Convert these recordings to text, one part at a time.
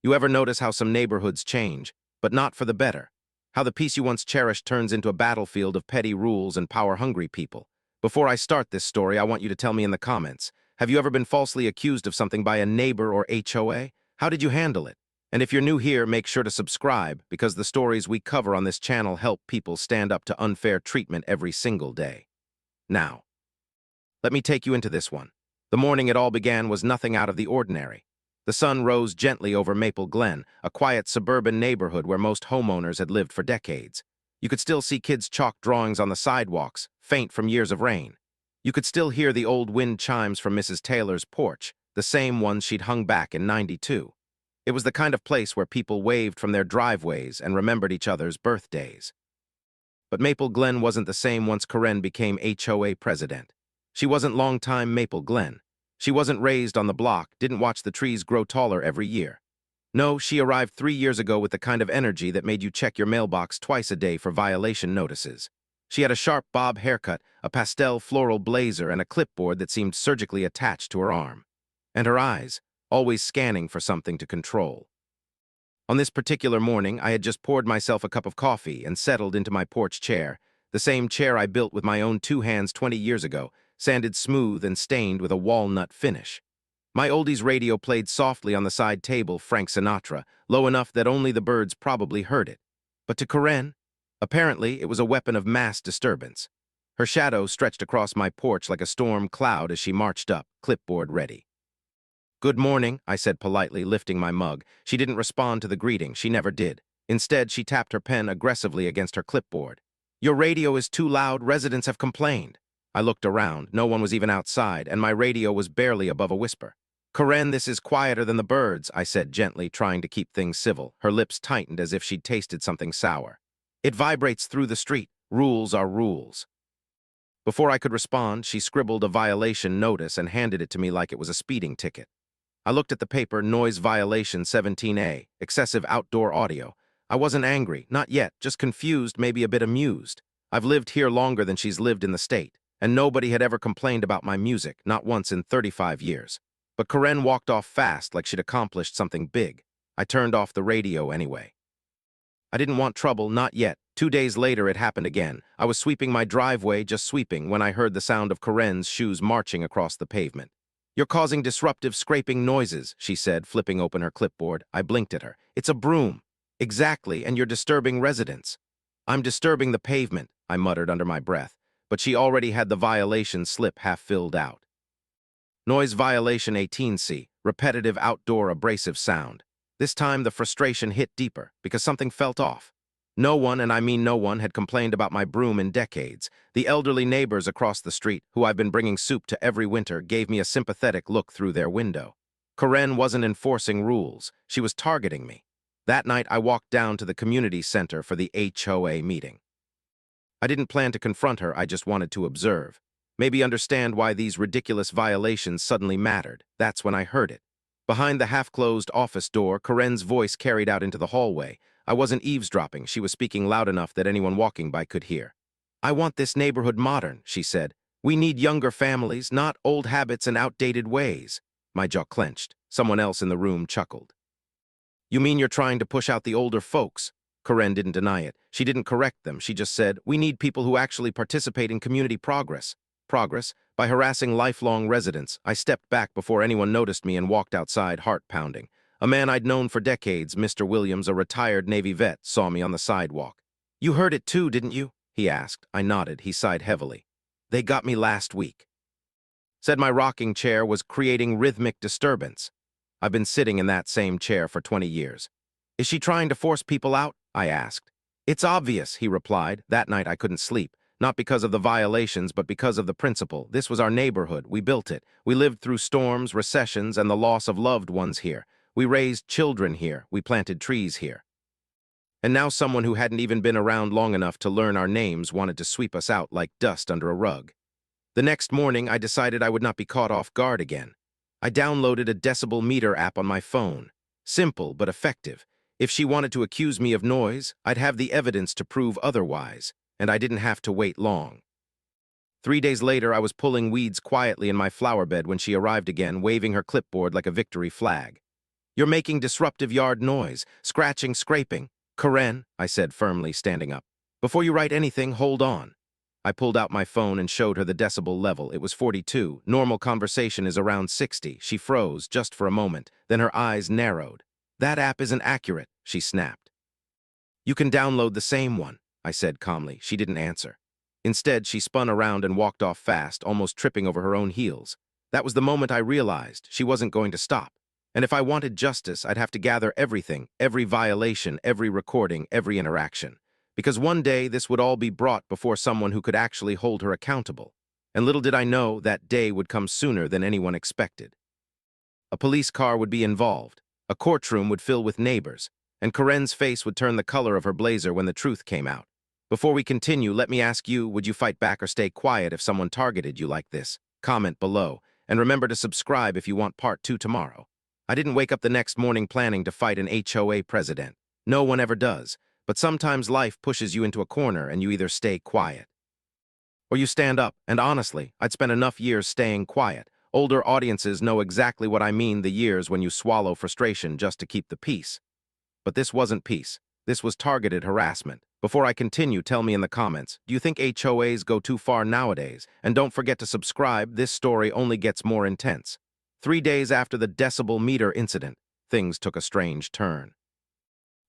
You ever notice how some neighborhoods change, but not for the better? How the peace you once cherished turns into a battlefield of petty rules and power-hungry people? Before I start this story, I want you to tell me in the comments, have you ever been falsely accused of something by a neighbor or HOA? How did you handle it? And if you're new here, make sure to subscribe, because the stories we cover on this channel help people stand up to unfair treatment every single day. Now, let me take you into this one. The morning it all began was nothing out of the ordinary. The sun rose gently over Maple Glen, a quiet suburban neighborhood where most homeowners had lived for decades. You could still see kids' chalk drawings on the sidewalks, faint from years of rain. You could still hear the old wind chimes from Mrs. Taylor's porch, the same ones she'd hung back in '92. It was the kind of place where people waved from their driveways and remembered each other's birthdays. But Maple Glen wasn't the same once Karen became HOA president. She wasn't long-time Maple Glen. She wasn't raised on the block, didn't watch the trees grow taller every year. No, she arrived 3 years ago with the kind of energy that made you check your mailbox twice a day for violation notices. She had a sharp bob haircut, a pastel floral blazer, and a clipboard that seemed surgically attached to her arm. And her eyes, always scanning for something to control. On this particular morning, I had just poured myself a cup of coffee and settled into my porch chair, the same chair I built with my own 2 hands 20 years ago, sanded smooth and stained with a walnut finish. My oldies radio played softly on the side table Frank Sinatra, low enough that only the birds probably heard it. But to Karen, apparently it was a weapon of mass disturbance. Her shadow stretched across my porch like a storm cloud as she marched up, clipboard ready. "Good morning," I said politely, lifting my mug. She didn't respond to the greeting. She never did. Instead, she tapped her pen aggressively against her clipboard. "Your radio is too loud. Residents have complained." I looked around. No one was even outside, and my radio was barely above a whisper. "Karen, this is quieter than the birds," I said gently, trying to keep things civil. Her lips tightened as if she'd tasted something sour. "It vibrates through the street. Rules are rules." Before I could respond, she scribbled a violation notice and handed it to me like it was a speeding ticket. I looked at the paper, Noise Violation 17A, Excessive Outdoor Audio. I wasn't angry, not yet, just confused, maybe a bit amused. I've lived here longer than she's lived in the state, and nobody had ever complained about my music, not once in 35 years. But Karen walked off fast like she'd accomplished something big. I turned off the radio anyway. I didn't want trouble, not yet. 2 days later, it happened again. I was sweeping my driveway, just sweeping, when I heard the sound of Karen's shoes marching across the pavement. "You're causing disruptive, scraping noises," she said, flipping open her clipboard. I blinked at her. "It's a broom." "Exactly, and you're disturbing residents." "I'm disturbing the pavement," I muttered under my breath, but she already had the violation slip half filled out. Noise Violation 18C, Repetitive Outdoor Abrasive Sound. This time the frustration hit deeper, because something felt off. No one, and I mean no one, had complained about my broom in decades. The elderly neighbors across the street, who I've been bringing soup to every winter, gave me a sympathetic look through their window. Karen wasn't enforcing rules. She was targeting me. That night, I walked down to the community center for the HOA meeting. I didn't plan to confront her, I just wanted to observe. Maybe understand why these ridiculous violations suddenly mattered. That's when I heard it. Behind the half-closed office door, Karen's voice carried out into the hallway. I wasn't eavesdropping. She was speaking loud enough that anyone walking by could hear. "I want this neighborhood modern," she said. "We need younger families, not old habits and outdated ways." My jaw clenched. Someone else in the room chuckled. "You mean you're trying to push out the older folks?" Karen didn't deny it. She didn't correct them. She just said, "We need people who actually participate in community progress." Progress? By harassing lifelong residents. I stepped back before anyone noticed me and walked outside, heart pounding. A man I'd known for decades, Mr. Williams, a retired Navy vet, saw me on the sidewalk. "You heard it too, didn't you?" he asked. I nodded. He sighed heavily. "They got me last week." Said my rocking chair was creating rhythmic disturbance. I've been sitting in that same chair for 20 years. "Is she trying to force people out?" I asked. "It's obvious," he replied. That night I couldn't sleep. Not because of the violations, but because of the principle. This was our neighborhood. We built it. We lived through storms, recessions, and the loss of loved ones here. We raised children here. We planted trees here. And now someone who hadn't even been around long enough to learn our names wanted to sweep us out like dust under a rug. The next morning, I decided I would not be caught off guard again. I downloaded a decibel meter app on my phone. Simple, but effective. If she wanted to accuse me of noise, I'd have the evidence to prove otherwise, and I didn't have to wait long. 3 days later, I was pulling weeds quietly in my flower bed when she arrived again, waving her clipboard like a victory flag. You're making disruptive yard noise, scratching, scraping. Karen, I said firmly, standing up. Before you write anything, hold on. I pulled out my phone and showed her the decibel level. It was 42. Normal conversation is around 60. She froze just for a moment, then her eyes narrowed. That app isn't accurate, she snapped. You can download the same one, I said calmly. She didn't answer. Instead, she spun around and walked off fast, almost tripping over her own heels. That was the moment I realized she wasn't going to stop. And if I wanted justice, I'd have to gather everything, every violation, every recording, every interaction. Because one day this would all be brought before someone who could actually hold her accountable. And little did I know that day would come sooner than anyone expected. A police car would be involved, a courtroom would fill with neighbors, and Karen's face would turn the color of her blazer when the truth came out. Before we continue, let me ask you, would you fight back or stay quiet if someone targeted you like this? Comment below, and remember to subscribe if you want part 2 tomorrow. I didn't wake up the next morning planning to fight an HOA president. No one ever does. But sometimes life pushes you into a corner and you either stay quiet or you stand up, and honestly, I'd spent enough years staying quiet. Older audiences know exactly what I mean, the years when you swallow frustration just to keep the peace. But this wasn't peace. This was targeted harassment. Before I continue, tell me in the comments, do you think HOAs go too far nowadays? And don't forget to subscribe, this story only gets more intense. 3 days after the decibel meter incident, things took a strange turn.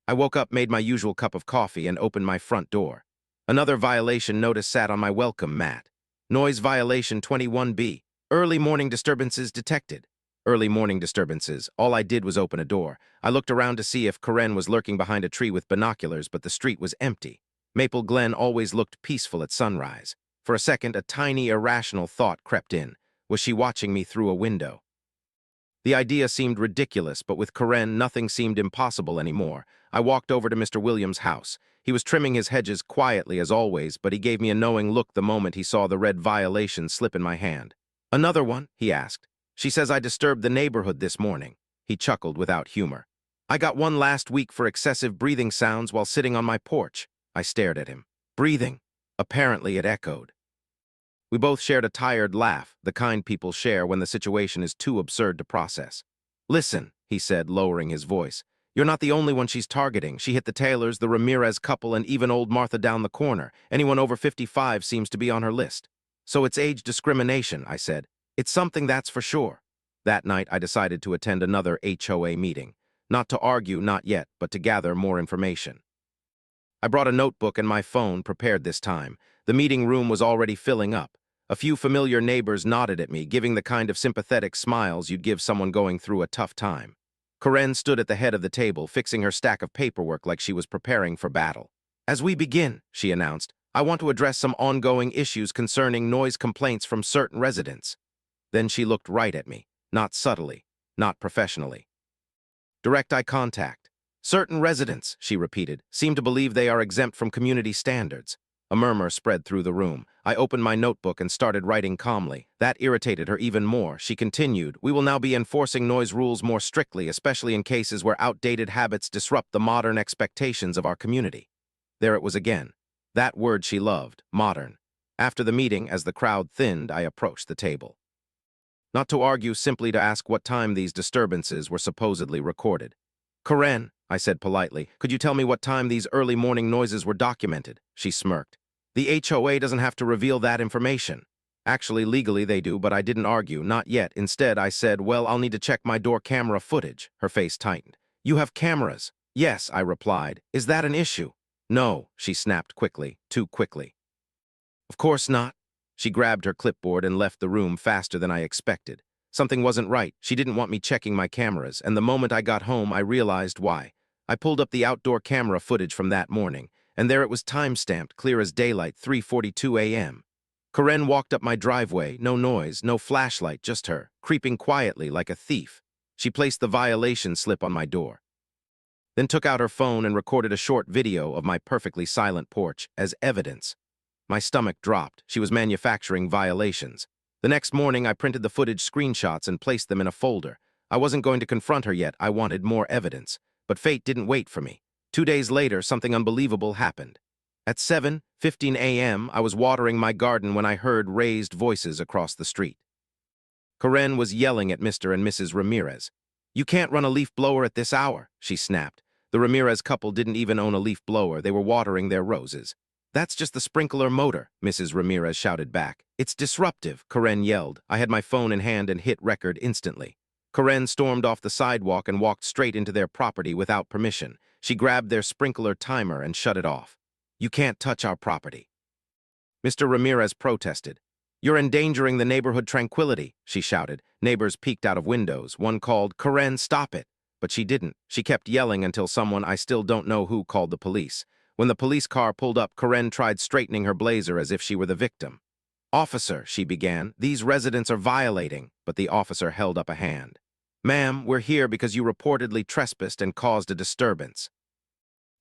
I woke up, made my usual cup of coffee, and opened my front door. Another violation notice sat on my welcome mat. Noise violation 21B. Early morning disturbances detected. Early morning disturbances. All I did was open a door. I looked around to see if Karen was lurking behind a tree with binoculars, but the street was empty. Maple Glen always looked peaceful at sunrise. For a second, a tiny, irrational thought crept in. Was she watching me through a window? The idea seemed ridiculous, but with Karen, nothing seemed impossible anymore. I walked over to Mr. Williams' house. He was trimming his hedges quietly as always, but he gave me a knowing look the moment he saw the red violation slip in my hand. Another one? He asked. She says I disturbed the neighborhood this morning. He chuckled without humor. I got one last week for excessive breathing sounds while sitting on my porch. I stared at him. Breathing. Apparently it echoed. We both shared a tired laugh, the kind people share when the situation is too absurd to process. Listen, he said, lowering his voice. You're not the only one she's targeting. She hit the Taylors, the Ramirez couple, and even old Martha down the corner. Anyone over 55 seems to be on her list. So it's age discrimination, I said. It's something, that's for sure. That night, I decided to attend another HOA meeting. Not to argue, not yet, but to gather more information. I brought a notebook and my phone, prepared this time. The meeting room was already filling up. A few familiar neighbors nodded at me, giving the kind of sympathetic smiles you'd give someone going through a tough time. Karen stood at the head of the table, fixing her stack of paperwork like she was preparing for battle. As we begin, she announced, I want to address some ongoing issues concerning noise complaints from certain residents. Then she looked right at me, not subtly, not professionally. Direct eye contact. Certain residents, she repeated, seem to believe they are exempt from community standards. A murmur spread through the room. I opened my notebook and started writing calmly. That irritated her even more. She continued, we will now be enforcing noise rules more strictly, especially in cases where outdated habits disrupt the modern expectations of our community. There it was again. That word she loved, modern. After the meeting, as the crowd thinned, I approached the table. Not to argue, simply to ask what time these disturbances were supposedly recorded. Karen, I said politely, could you tell me what time these early morning noises were documented? She smirked. The HOA doesn't have to reveal that information. Actually, legally they do, but I didn't argue, not yet. Instead, I said, well, I'll need to check my door camera footage. Her face tightened. You have cameras? Yes, I replied. Is that an issue? No, she snapped quickly, too quickly. Of course not. She grabbed her clipboard and left the room faster than I expected. Something wasn't right. She didn't want me checking my cameras, and the moment I got home, I realized why. I pulled up the outdoor camera footage from that morning, and there it was time-stamped, clear as daylight, 3:42 a.m. Karen walked up my driveway, no noise, no flashlight, just her, creeping quietly like a thief. She placed the violation slip on my door, then took out her phone and recorded a short video of my perfectly silent porch as evidence. My stomach dropped. She was manufacturing violations. The next morning, I printed the footage screenshots and placed them in a folder. I wasn't going to confront her yet. I wanted more evidence. But fate didn't wait for me. 2 days later, something unbelievable happened. At 7:15 a.m., I was watering my garden when I heard raised voices across the street. Karen was yelling at Mr. and Mrs. Ramirez. "You can't run a leaf blower at this hour," she snapped. The Ramirez couple didn't even own a leaf blower. They were watering their roses. "That's just the sprinkler motor," Mrs. Ramirez shouted back. "It's disruptive," Karen yelled. I had my phone in hand and hit record instantly. Karen stormed off the sidewalk and walked straight into their property without permission. She grabbed their sprinkler timer and shut it off. "You can't touch our property." Mr. Ramirez protested. "You're endangering the neighborhood tranquility," she shouted. Neighbors peeked out of windows. One called, "Karen, stop it." But she didn't. She kept yelling until someone, I still don't know who, called the police. When the police car pulled up, Karen tried straightening her blazer as if she were the victim. "Officer," she began, "these residents are violating," but the officer held up a hand. "Ma'am, we're here because you reportedly trespassed and caused a disturbance."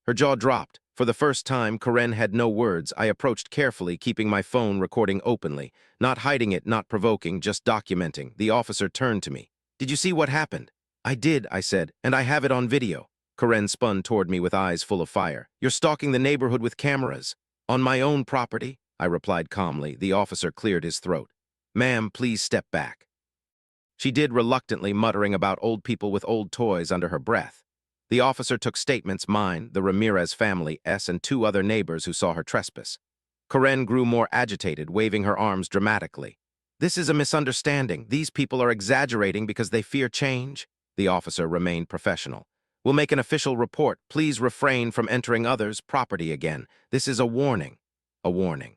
Her jaw dropped. For the first time, Karen had no words. I approached carefully, keeping my phone recording openly. Not hiding it, not provoking, just documenting. The officer turned to me. "Did you see what happened?" "I did," I said, "and I have it on video." Karen spun toward me with eyes full of fire. "You're stalking the neighborhood with cameras." "On my own property," I replied calmly. The officer cleared his throat. "Ma'am, please step back." She did, reluctantly, muttering about old people with old toys under her breath. The officer took statements, mine, the Ramirez family, and 2 other neighbors who saw her trespass. Karen grew more agitated, waving her arms dramatically. "This is a misunderstanding. These people are exaggerating because they fear change." The officer remained professional. "We'll make an official report. Please refrain from entering others' property again. This is a warning." A warning.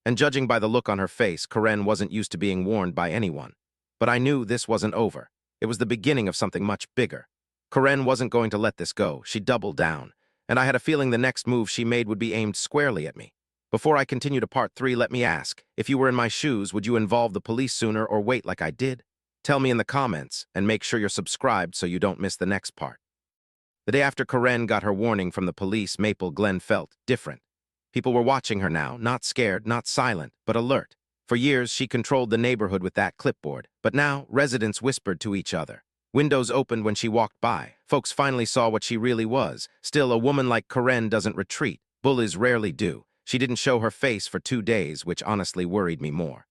And judging by the look on her face, Karen wasn't used to being warned by anyone. But I knew this wasn't over. It was the beginning of something much bigger. Karen wasn't going to let this go. She doubled down. And I had a feeling the next move she made would be aimed squarely at me. Before I continue to part 3, let me ask, if you were in my shoes, would you involve the police sooner or wait like I did? Tell me in the comments, and make sure you're subscribed so you don't miss the next part. The day after Karen got her warning from the police, Maple Glen felt different. People were watching her now, not scared, not silent, but alert. For years, she controlled the neighborhood with that clipboard, but now residents whispered to each other. Windows opened when she walked by. Folks finally saw what she really was. Still, a woman like Karen doesn't retreat. Bullies rarely do. She didn't show her face for 2 days, which honestly worried me more.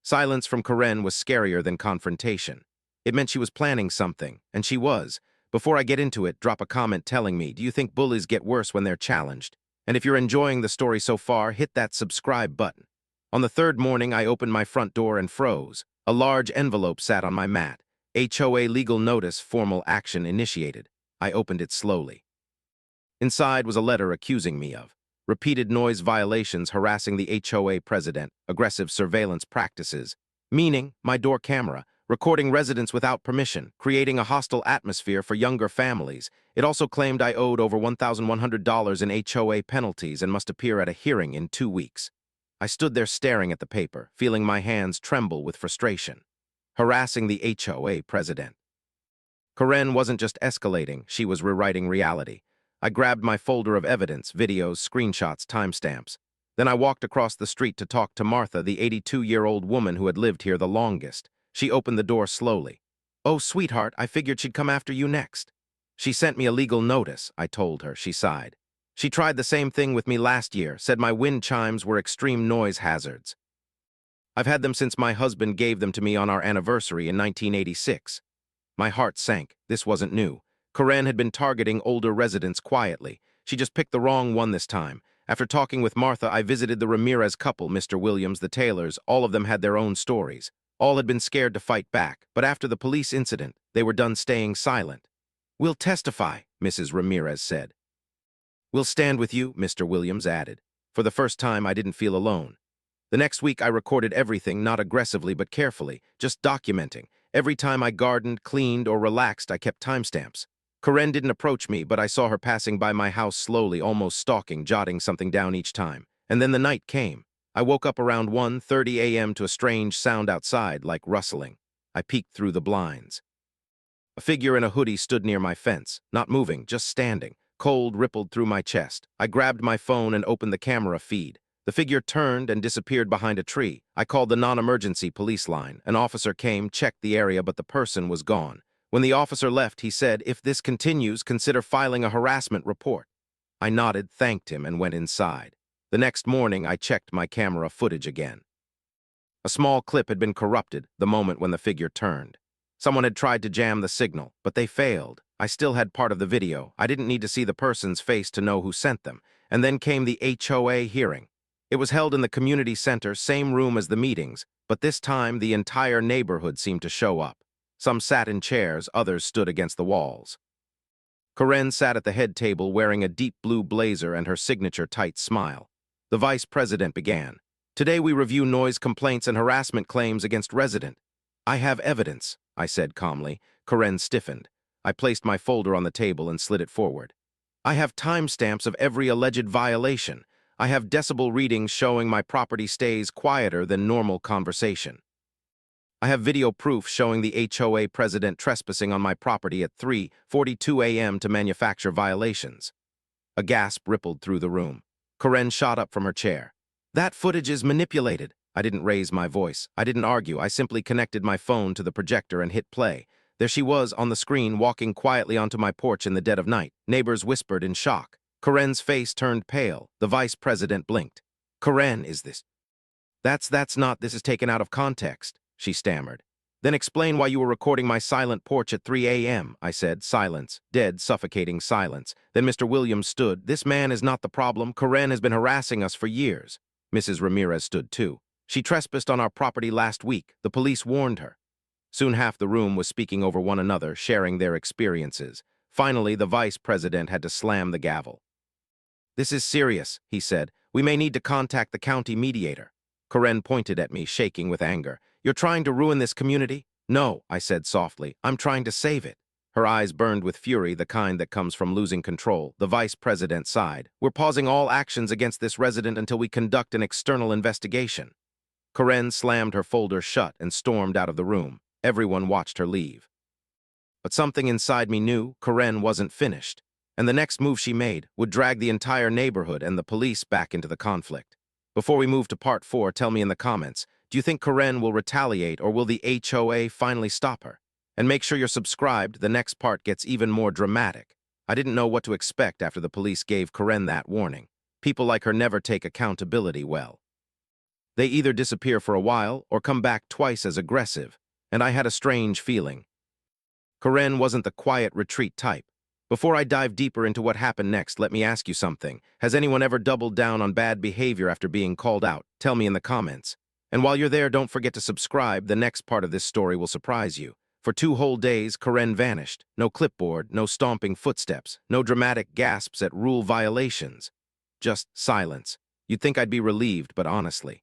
Silence from Karen was scarier than confrontation. It meant she was planning something, and she was. Before I get into it, drop a comment telling me, do you think bullies get worse when they're challenged? And if you're enjoying the story so far, hit that subscribe button. On the 3rd morning, I opened my front door and froze. A large envelope sat on my mat. HOA legal notice, formal action initiated. I opened it slowly. Inside was a letter accusing me of repeated noise violations harassing the HOA president, aggressive surveillance practices, meaning my door camera, recording residents without permission, creating a hostile atmosphere for younger families. It also claimed I owed over $1,100 in HOA penalties and must appear at a hearing in 2 weeks. I stood there staring at the paper, feeling my hands tremble with frustration. Harassing the HOA president. Karen wasn't just escalating, she was rewriting reality. I grabbed my folder of evidence, videos, screenshots, timestamps. Then I walked across the street to talk to Martha, the 82-year-old woman who had lived here the longest. She opened the door slowly. "Oh, sweetheart, I figured she'd come after you next." "She sent me a legal notice," I told her. She sighed. "She tried the same thing with me last year, said my wind chimes were extreme noise hazards. I've had them since my husband gave them to me on our anniversary in 1986. My heart sank. This wasn't new. Karen had been targeting older residents quietly. She just picked the wrong one this time. After talking with Martha, I visited the Ramirez couple, Mr. Williams, the Taylors. All of them had their own stories. All had been scared to fight back, but after the police incident, they were done staying silent. "We'll testify," Mrs. Ramirez said. "We'll stand with you," Mr. Williams added. For the first time, I didn't feel alone. The next week, I recorded everything, not aggressively but carefully, just documenting. Every time I gardened, cleaned, or relaxed, I kept timestamps. Karen didn't approach me, but I saw her passing by my house slowly, almost stalking, jotting something down each time. And then the night came. I woke up around 1:30 a.m. to a strange sound outside, like rustling. I peeked through the blinds. A figure in a hoodie stood near my fence, not moving, just standing. Cold rippled through my chest. I grabbed my phone and opened the camera feed. The figure turned and disappeared behind a tree. I called the non-emergency police line. An officer came, checked the area, but the person was gone. When the officer left, he said, "If this continues, consider filing a harassment report." I nodded, thanked him, and went inside. The next morning, I checked my camera footage again. A small clip had been corrupted the moment when the figure turned. Someone had tried to jam the signal, but they failed. I still had part of the video. I didn't need to see the person's face to know who sent them. And then came the HOA hearing. It was held in the community center, same room as the meetings, but this time the entire neighborhood seemed to show up. Some sat in chairs, others stood against the walls. Karen sat at the head table wearing a deep blue blazer and her signature tight smile. The vice president began. Today we review noise complaints and harassment claims against resident. I have evidence, I said calmly. Karen stiffened. I placed my folder on the table and slid it forward. I have timestamps of every alleged violation. I have decibel readings showing my property stays quieter than normal conversation. I have video proof showing the HOA president trespassing on my property at 3:42 a.m. to manufacture violations. A gasp rippled through the room. Karen shot up from her chair. That footage is manipulated. I didn't raise my voice. I didn't argue. I simply connected my phone to the projector and hit play. There she was on the screen, walking quietly onto my porch in the dead of night. Neighbors whispered in shock. Karen's face turned pale. The vice president blinked. Karen, is this? That's not. This is taken out of context, she stammered. Then explain why you were recording my silent porch at 3 a.m., I said. Silence. Dead, suffocating silence. Then Mr. Williams stood. This man is not the problem. Karen has been harassing us for years. Mrs. Ramirez stood too. She trespassed on our property last week. The police warned her. Soon half the room was speaking over one another, sharing their experiences. Finally, the vice president had to slam the gavel. This is serious, he said. We may need to contact the county mediator. Karen pointed at me, shaking with anger. You're trying to ruin this community? No, I said softly. I'm trying to save it. Her eyes burned with fury, the kind that comes from losing control. The vice president sighed. We're pausing all actions against this resident until we conduct an external investigation. Karen slammed her folder shut and stormed out of the room. Everyone watched her leave. But something inside me knew Karen wasn't finished, and the next move she made would drag the entire neighborhood and the police back into the conflict. Before we move to part 4, tell me in the comments, do you think Karen will retaliate, or will the HOA finally stop her? And make sure you're subscribed, the next part gets even more dramatic. I didn't know what to expect after the police gave Karen that warning. People like her never take accountability well. They either disappear for a while or come back twice as aggressive, and I had a strange feeling. Karen wasn't the quiet retreat type. Before I dive deeper into what happened next, let me ask you something. Has anyone ever doubled down on bad behavior after being called out? Tell me in the comments. And while you're there, don't forget to subscribe. The next part of this story will surprise you. For 2 whole days, Karen vanished. No clipboard, no stomping footsteps, no dramatic gasps at rule violations. Just silence. You'd think I'd be relieved, but honestly.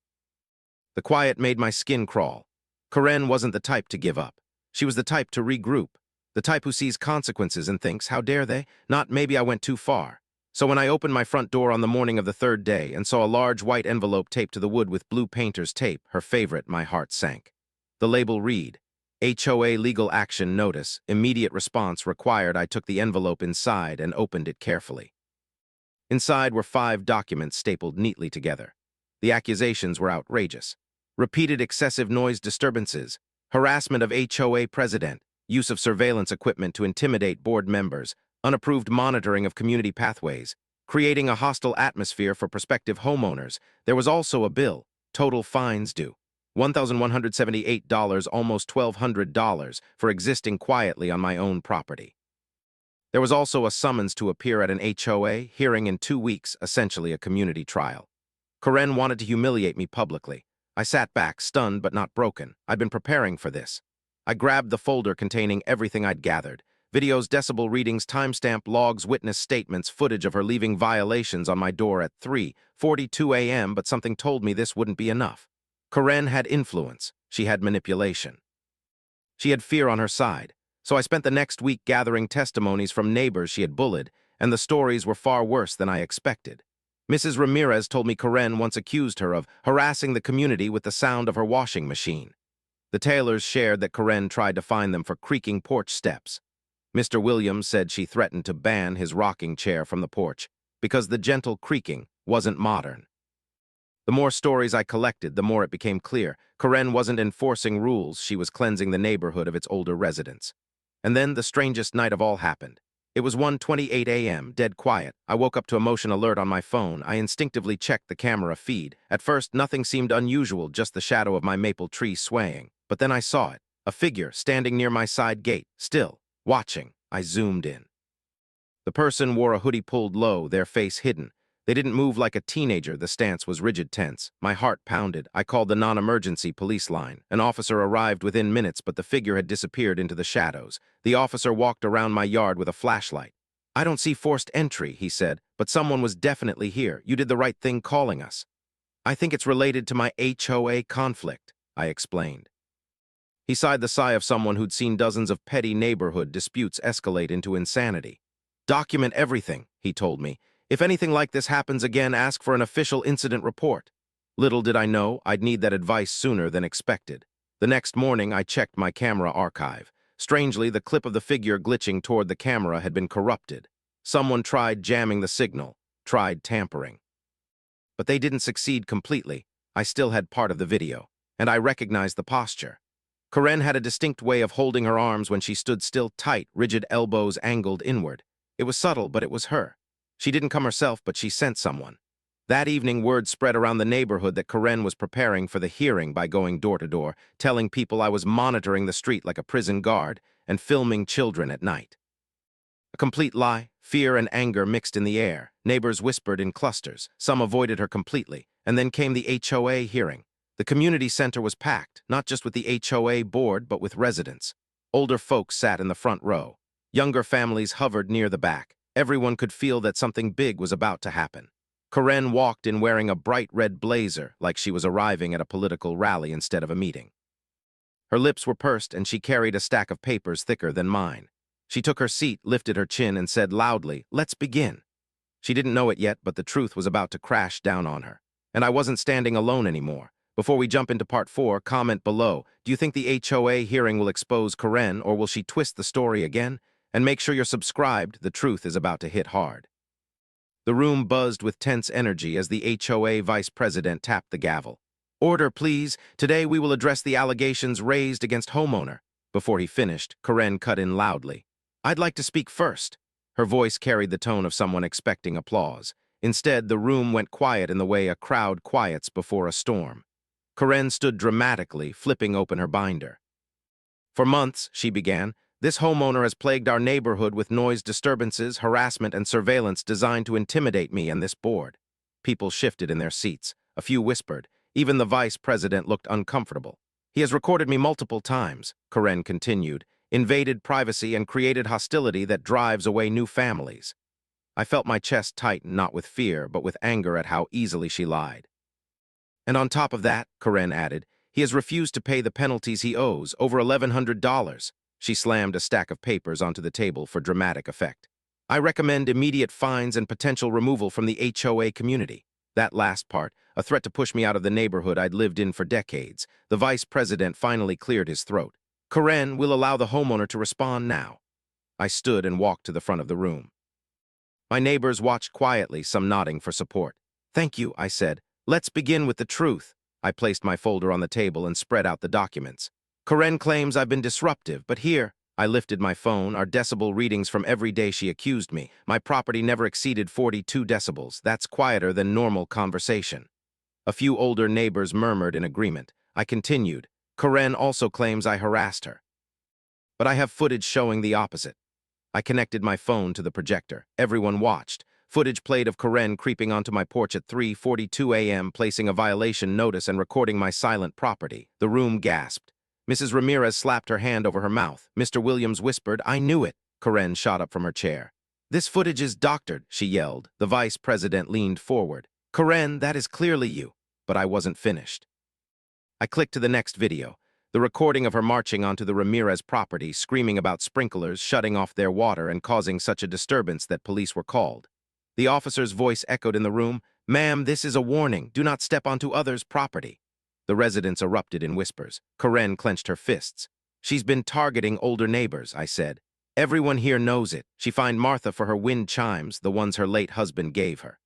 The quiet made my skin crawl. Karen wasn't the type to give up. She was the type to regroup. The type who sees consequences and thinks, how dare they? Not maybe I went too far. So when I opened my front door on the morning of the 3rd day and saw a large white envelope taped to the wood with blue painter's tape, her favorite, my heart sank. The label read, HOA Legal Action Notice, Immediate Response Required. I took the envelope inside and opened it carefully. Inside were 5 documents stapled neatly together. The accusations were outrageous. Repeated excessive noise disturbances, harassment of HOA president, use of surveillance equipment to intimidate board members, unapproved monitoring of community pathways, creating a hostile atmosphere for prospective homeowners. There was also a bill, total fines due, $1,178, almost $1,200, for existing quietly on my own property. There was also a summons to appear at an HOA hearing in 2 weeks, essentially a community trial. Karen wanted to humiliate me publicly. I sat back, stunned but not broken. I'd been preparing for this. I grabbed the folder containing everything I'd gathered. Videos, decibel readings, timestamp logs, witness statements, footage of her leaving violations on my door at 3:42 a.m., but something told me this wouldn't be enough. Karen had influence. She had manipulation. She had fear on her side. So I spent the next week gathering testimonies from neighbors she had bullied, and the stories were far worse than I expected. Mrs. Ramirez told me Karen once accused her of harassing the community with the sound of her washing machine. The Taylors shared that Karen tried to fine them for creaking porch steps. Mr. Williams said she threatened to ban his rocking chair from the porch because the gentle creaking wasn't modern. The more stories I collected, the more it became clear. Karen wasn't enforcing rules, she was cleansing the neighborhood of its older residents. And then the strangest night of all happened. It was 1:28 a.m., dead quiet. I woke up to a motion alert on my phone. I instinctively checked the camera feed. At first, nothing seemed unusual, just the shadow of my maple tree swaying. But then I saw it. A figure standing near my side gate, still, watching. I zoomed in. The person wore a hoodie pulled low, their face hidden. They didn't move like a teenager, the stance was rigid tense. My heart pounded. I called the non-emergency police line. An officer arrived within minutes, but the figure had disappeared into the shadows. The officer walked around my yard with a flashlight. "I don't see forced entry," he said, "but someone was definitely here. You did the right thing calling us." "I think it's related to my HOA conflict," I explained. He sighed the sigh of someone who'd seen dozens of petty neighborhood disputes escalate into insanity. "Document everything," he told me. "If anything like this happens again, ask for an official incident report." Little did I know I'd need that advice sooner than expected. The next morning, I checked my camera archive. Strangely, the clip of the figure glitching toward the camera had been corrupted. Someone tried jamming the signal, tried tampering. But they didn't succeed completely. I still had part of the video, and I recognized the posture. Karen had a distinct way of holding her arms when she stood still, tight, rigid elbows angled inward. It was subtle, but it was her. She didn't come herself, but she sent someone. That evening, word spread around the neighborhood that Karen was preparing for the hearing by going door to door, telling people I was monitoring the street like a prison guard and filming children at night. A complete lie. Fear and anger mixed in the air. Neighbors whispered in clusters. Some avoided her completely. And then came the HOA hearing. The community center was packed, not just with the HOA board, but with residents. Older folks sat in the front row. Younger families hovered near the back. Everyone could feel that something big was about to happen. Karen walked in wearing a bright red blazer, like she was arriving at a political rally instead of a meeting. Her lips were pursed, and she carried a stack of papers thicker than mine. She took her seat, lifted her chin, and said loudly, "Let's begin." She didn't know it yet, but the truth was about to crash down on her. And I wasn't standing alone anymore. Before we jump into part 4, comment below. Do you think the HOA hearing will expose Karen, or will she twist the story again? And make sure you're subscribed. The truth is about to hit hard. The room buzzed with tense energy as the HOA vice president tapped the gavel. "Order, please. Today we will address the allegations raised against homeowner." Before he finished, Karen cut in loudly. "I'd like to speak first." Her voice carried the tone of someone expecting applause. Instead, the room went quiet in the way a crowd quiets before a storm. Karen stood dramatically, flipping open her binder. "For months," she began, "this homeowner has plagued our neighborhood with noise disturbances, harassment, and surveillance designed to intimidate me and this board." People shifted in their seats. A few whispered. Even the vice president looked uncomfortable. "He has recorded me multiple times," Karen continued, "invaded privacy and created hostility that drives away new families." I felt my chest tighten, not with fear, but with anger at how easily she lied. "And on top of that," Karen added, "he has refused to pay the penalties he owes, over $1,100. She slammed a stack of papers onto the table for dramatic effect. "I recommend immediate fines and potential removal from the HOA community." That last part, a threat to push me out of the neighborhood I'd lived in for decades. The vice president finally cleared his throat. "Karen, we'll allow the homeowner to respond now." I stood and walked to the front of the room. My neighbors watched quietly, some nodding for support. "Thank you," I said. "Let's begin with the truth." I placed my folder on the table and spread out the documents. "Karen claims I've been disruptive, but here," I lifted my phone, "are decibel readings from every day she accused me. My property never exceeded 42 decibels. That's quieter than normal conversation." A few older neighbors murmured in agreement. I continued. "Karen also claims I harassed her. But I have footage showing the opposite." I connected my phone to the projector. Everyone watched. Footage played of Karen creeping onto my porch at 3:42 a.m., placing a violation notice and recording my silent property. The room gasped. Mrs. Ramirez slapped her hand over her mouth. Mr. Williams whispered, "I knew it." Karen shot up from her chair. "This footage is doctored," she yelled. The vice president leaned forward. "Karen, that is clearly you." But I wasn't finished. I clicked to the next video. The recording of her marching onto the Ramirez property, screaming about sprinklers, shutting off their water, and causing such a disturbance that police were called. The officer's voice echoed in the room, "Ma'am, this is a warning. Do not step onto others' property." The residents erupted in whispers. Karen clenched her fists. "She's been targeting older neighbors," I said. "Everyone here knows it. She fined Martha for her wind chimes, the ones her late husband gave her.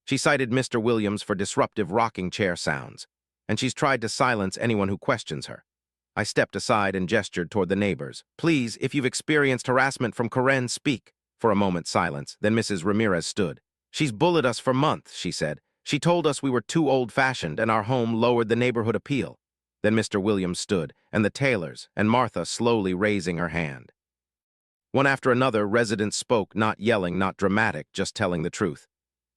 She cited Mr. Williams for disruptive rocking chair sounds. And she's tried to silence anyone who questions her." I stepped aside and gestured toward the neighbors. "Please, if you've experienced harassment from Karen, speak." For a moment, silence. Then Mrs. Ramirez stood. "She's bullied us for months," she said. "She told us we were too old-fashioned and our home lowered the neighborhood appeal." Then Mr. Williams stood, and the Taylors, and Martha slowly raising her hand. One after another, residents spoke, not yelling, not dramatic, just telling the truth.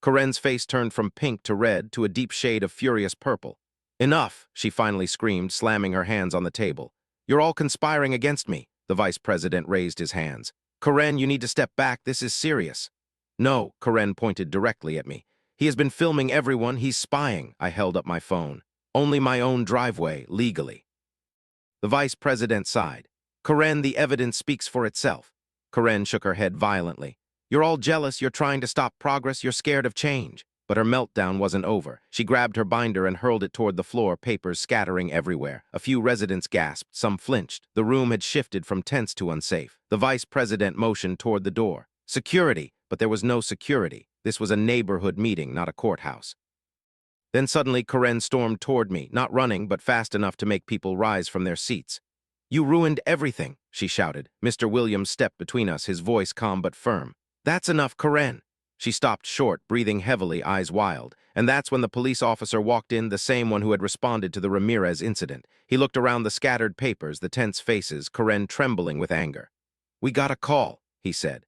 Corinne's face turned from pink to red to a deep shade of furious purple. "Enough," she finally screamed, slamming her hands on the table. "You're all conspiring against me." The vice president raised his hands. "Corinne, you need to step back. This is serious." "No," Corinne pointed directly at me. "He has been filming everyone. He's spying." I held up my phone. "Only my own driveway, legally." The vice president sighed. "Corinne, the evidence speaks for itself." Corinne shook her head violently. "You're all jealous. You're trying to stop progress. You're scared of change." But her meltdown wasn't over. She grabbed her binder and hurled it toward the floor, papers scattering everywhere. A few residents gasped, some flinched. The room had shifted from tense to unsafe. The vice president motioned toward the door. "Security!" But there was no security. This was a neighborhood meeting, not a courthouse. Then suddenly Corinne stormed toward me, not running, but fast enough to make people rise from their seats. "You ruined everything," she shouted. Mr. Williams stepped between us, his voice calm but firm. "That's enough, Corinne." She stopped short, breathing heavily, eyes wild. And that's when the police officer walked in, the same one who had responded to the Ramirez incident. He looked around the scattered papers, the tense faces, Corinne trembling with anger. "We got a call," he said.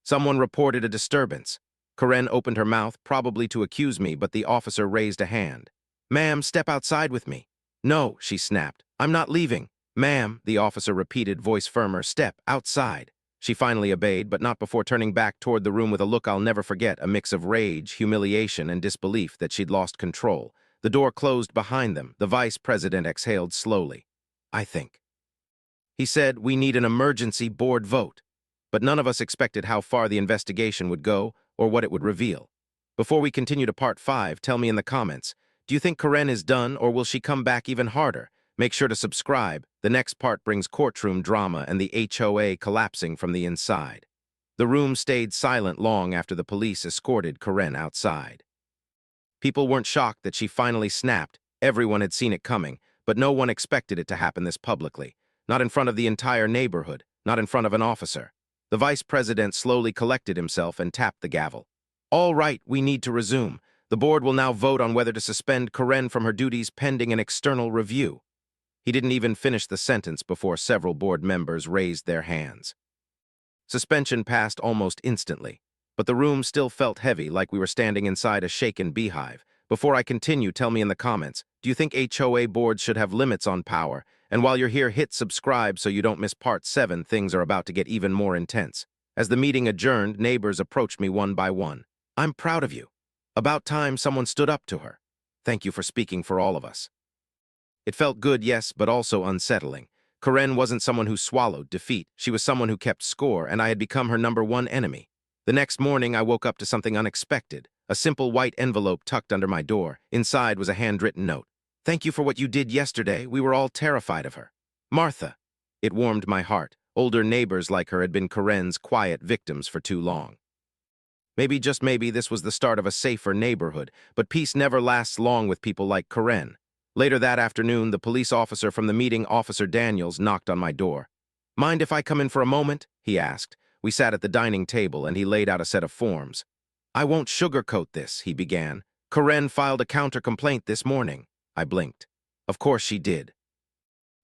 "Someone reported a disturbance." Corinne opened her mouth, probably to accuse me, but the officer raised a hand. "Ma'am, step outside with me." "No," she snapped. "I'm not leaving." "Ma'am," the officer repeated, voice firmer, "step outside." She finally obeyed, but not before turning back toward the room with a look I'll never forget, a mix of rage, humiliation, and disbelief that she'd lost control. The door closed behind them. The vice president exhaled slowly. "I think." He said, "We need an emergency board vote." But none of us expected how far the investigation would go or what it would reveal. Before we continue to part 5, tell me in the comments, do you think Corinne is done, or will she come back even harder? Make sure to subscribe. The next part brings courtroom drama and the HOA collapsing from the inside. The room stayed silent long after the police escorted Corinne outside. People weren't shocked that she finally snapped. Everyone had seen it coming, but no one expected it to happen this publicly. Not in front of the entire neighborhood, not in front of an officer. The vice president slowly collected himself and tapped the gavel. "All right, we need to resume. The board will now vote on whether to suspend Corinne from her duties pending an external review." He didn't even finish the sentence before several board members raised their hands. Suspension passed almost instantly, but the room still felt heavy, like we were standing inside a shaken beehive. Before I continue, tell me in the comments, do you think HOA boards should have limits on power? And while you're here, hit subscribe so you don't miss part 7. Things are about to get even more intense. As the meeting adjourned, neighbors approached me one by one. "I'm proud of you. About time someone stood up to her. Thank you for speaking for all of us." It felt good, yes, but also unsettling. Corinne wasn't someone who swallowed defeat. She was someone who kept score, and I had become her #1 enemy. The next morning, I woke up to something unexpected. A simple white envelope tucked under my door. Inside was a handwritten note. "Thank you for what you did yesterday. We were all terrified of her. Martha." It warmed my heart. Older neighbors like her had been Corinne's quiet victims for too long. Maybe, just maybe, this was the start of a safer neighborhood, but peace never lasts long with people like Corinne. Later that afternoon, the police officer from the meeting, Officer Daniels, knocked on my door. "Mind if I come in for a moment?" he asked. We sat at the dining table, and he laid out a set of forms. "I won't sugarcoat this," he began. "Corinne filed a counter-complaint this morning." I blinked. "Of course she did.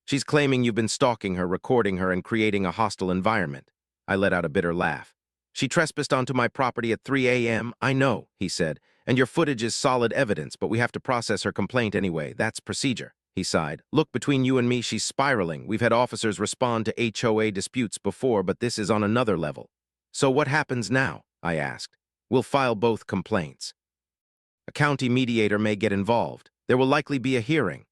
She's claiming you've been stalking her, recording her, and creating a hostile environment." I let out a bitter laugh. "She trespassed onto my property at 3 a.m. I know," he said, "and your footage is solid evidence, but we have to process her complaint anyway. That's procedure." He sighed. "Look, between you and me, she's spiraling. We've had officers respond to HOA disputes before, but this is on another level." "So what happens now?" I asked. "We'll file both complaints. A county mediator may get involved. There will likely be a hearing."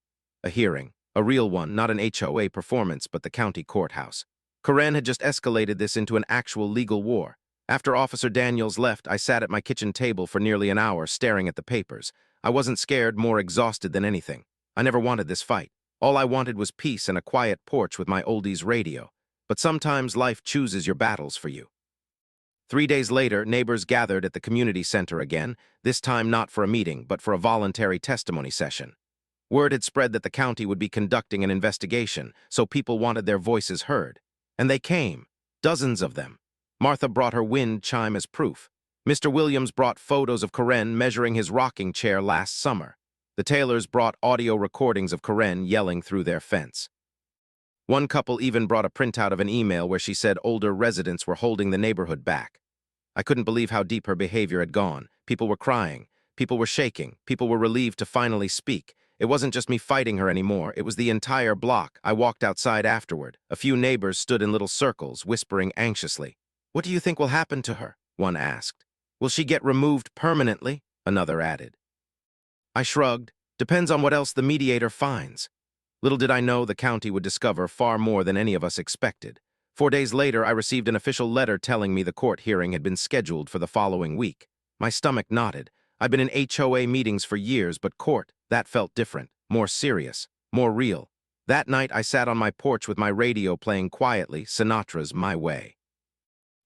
A hearing. A real one, not an HOA performance, but the county courthouse. Corinne had just escalated this into an actual legal war. After Officer Daniels left, I sat at my kitchen table for nearly an hour, staring at the papers. I wasn't scared, more exhausted than anything. I never wanted this fight. All I wanted was peace and a quiet porch with my oldies radio. But sometimes life chooses your battles for you. 3 days later, neighbors gathered at the community center again, this time not for a meeting, but for a voluntary testimony session. Word had spread that the county would be conducting an investigation, so people wanted their voices heard. And they came, dozens of them. Martha brought her wind chime as proof. Mr. Williams brought photos of Corinne measuring his rocking chair last summer. The Taylors brought audio recordings of Karen yelling through their fence. One couple even brought a printout of an email where she said older residents were holding the neighborhood back. I couldn't believe how deep her behavior had gone. People were crying. People were shaking. People were relieved to finally speak. It wasn't just me fighting her anymore. It was the entire block. I walked outside afterward. A few neighbors stood in little circles, whispering anxiously. "What do you think will happen to her?" one asked. "Will she get removed permanently?" another added. I shrugged. Depends on what else the mediator finds. Little did I know the county would discover far more than any of us expected. 4 days later, I received an official letter telling me the court hearing had been scheduled for the following week. My stomach knotted. I've been in HOA meetings for years, but court, that felt different, more serious, more real. That night, I sat on my porch with my radio playing quietly Sinatra's My Way.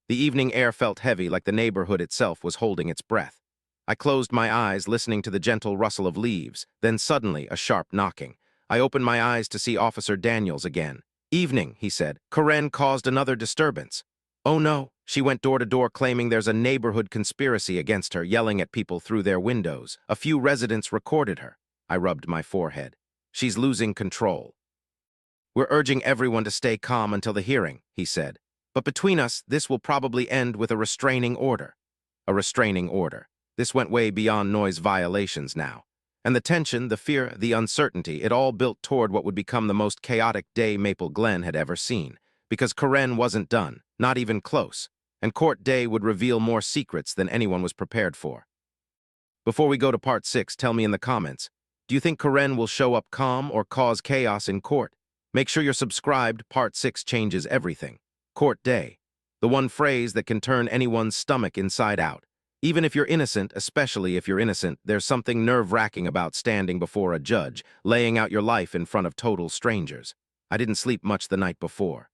The evening air felt heavy, like the neighborhood itself was holding its breath. I closed my eyes, listening to the gentle rustle of leaves, then suddenly a sharp knocking. I opened my eyes to see Officer Daniels again. "Evening," he said. "Karen caused another disturbance." "Oh no." She went door to door claiming there's a neighborhood conspiracy against her, yelling at people through their windows. A few residents recorded her. I rubbed my forehead. "She's losing control." "We're urging everyone to stay calm until the hearing," he said. "But between us, this will probably end with a restraining order." A restraining order. This went way beyond noise violations now. And the tension, the fear, the uncertainty, it all built toward what would become the most chaotic day Maple Glen had ever seen. Because Karen wasn't done, not even close, and court day would reveal more secrets than anyone was prepared for. Before we go to part 6, tell me in the comments, do you think Karen will show up calm or cause chaos in court? Make sure you're subscribed. Part 6 changes everything. Court day. The one phrase that can turn anyone's stomach inside out. Even if you're innocent, especially if you're innocent, there's something nerve-wracking about standing before a judge, laying out your life in front of total strangers. I didn't sleep much the night before.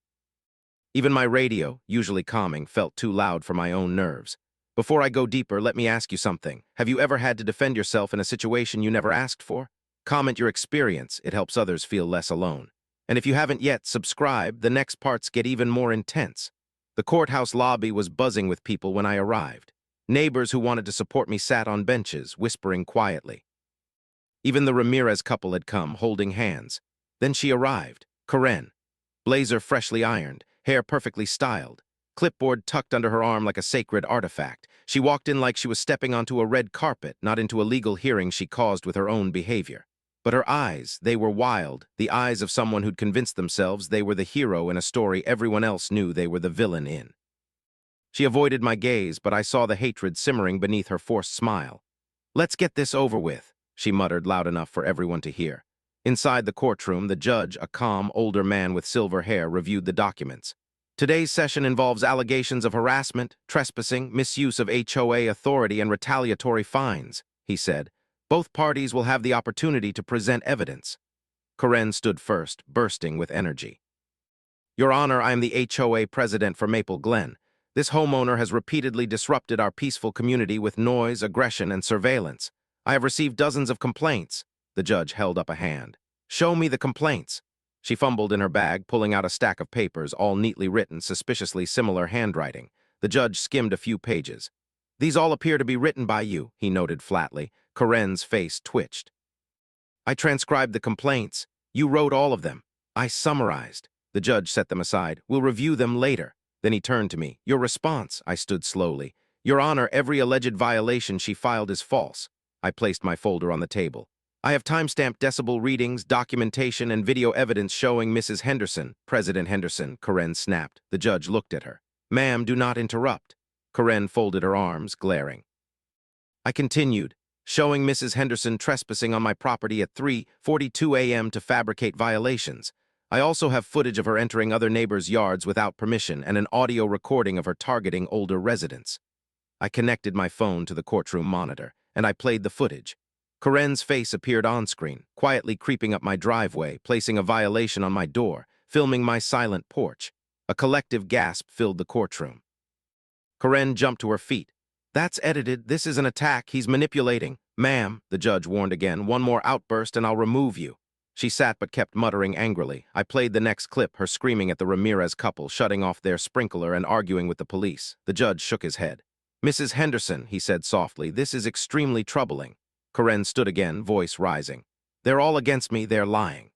Even my radio, usually calming, felt too loud for my own nerves. Before I go deeper, let me ask you something. Have you ever had to defend yourself in a situation you never asked for? Comment your experience. It helps others feel less alone. And if you haven't yet, subscribe. The next parts get even more intense. The courthouse lobby was buzzing with people when I arrived. Neighbors who wanted to support me sat on benches, whispering quietly. Even the Ramirez couple had come, holding hands. Then she arrived, Karen. Blazer freshly ironed, hair perfectly styled, clipboard tucked under her arm like a sacred artifact. She walked in like she was stepping onto a red carpet, not into a legal hearing she caused with her own behavior. But her eyes, they were wild, the eyes of someone who'd convinced themselves they were the hero in a story everyone else knew they were the villain in. She avoided my gaze, but I saw the hatred simmering beneath her forced smile. "Let's get this over with," she muttered loud enough for everyone to hear. Inside the courtroom, the judge, a calm, older man with silver hair, reviewed the documents. "Today's session involves allegations of harassment, trespassing, misuse of HOA authority, and retaliatory fines," he said. "Both parties will have the opportunity to present evidence." Karen stood first, bursting with energy. "Your Honor, I am the HOA president for Maple Glen. This homeowner has repeatedly disrupted our peaceful community with noise, aggression, and surveillance. I have received dozens of complaints." The judge held up a hand. "Show me the complaints." She fumbled in her bag, pulling out a stack of papers, all neatly written, suspiciously similar handwriting. The judge skimmed a few pages. "These all appear to be written by you," he noted flatly. Karen's face twitched. "I transcribed the complaints. You wrote all of them. I summarized." The judge set them aside. "We'll review them later." Then he turned to me. "Your response," I stood slowly. "Your Honor, every alleged violation she filed is false." I placed my folder on the table. "I have timestamped decibel readings, documentation, and video evidence showing Mrs. Henderson." "President Henderson," Karen snapped. The judge looked at her. "Ma'am, do not interrupt." Karen folded her arms, glaring. I continued, "Showing Mrs. Henderson trespassing on my property at 3:42 a.m. to fabricate violations. I also have footage of her entering other neighbors' yards without permission and an audio recording of her targeting older residents." I connected my phone to the courtroom monitor, and I played the footage. Karen's face appeared on-screen, quietly creeping up my driveway, placing a violation on my door, filming my silent porch. A collective gasp filled the courtroom. Karen jumped to her feet. "That's edited. This is an attack. He's manipulating." "Ma'am," the judge warned again, "one more outburst and I'll remove you." She sat but kept muttering angrily. I played the next clip, her screaming at the Ramirez couple, shutting off their sprinkler and arguing with the police. The judge shook his head. "Mrs. Henderson," he said softly, "this is extremely troubling." Karen stood again, voice rising. They're all against me, they're lying.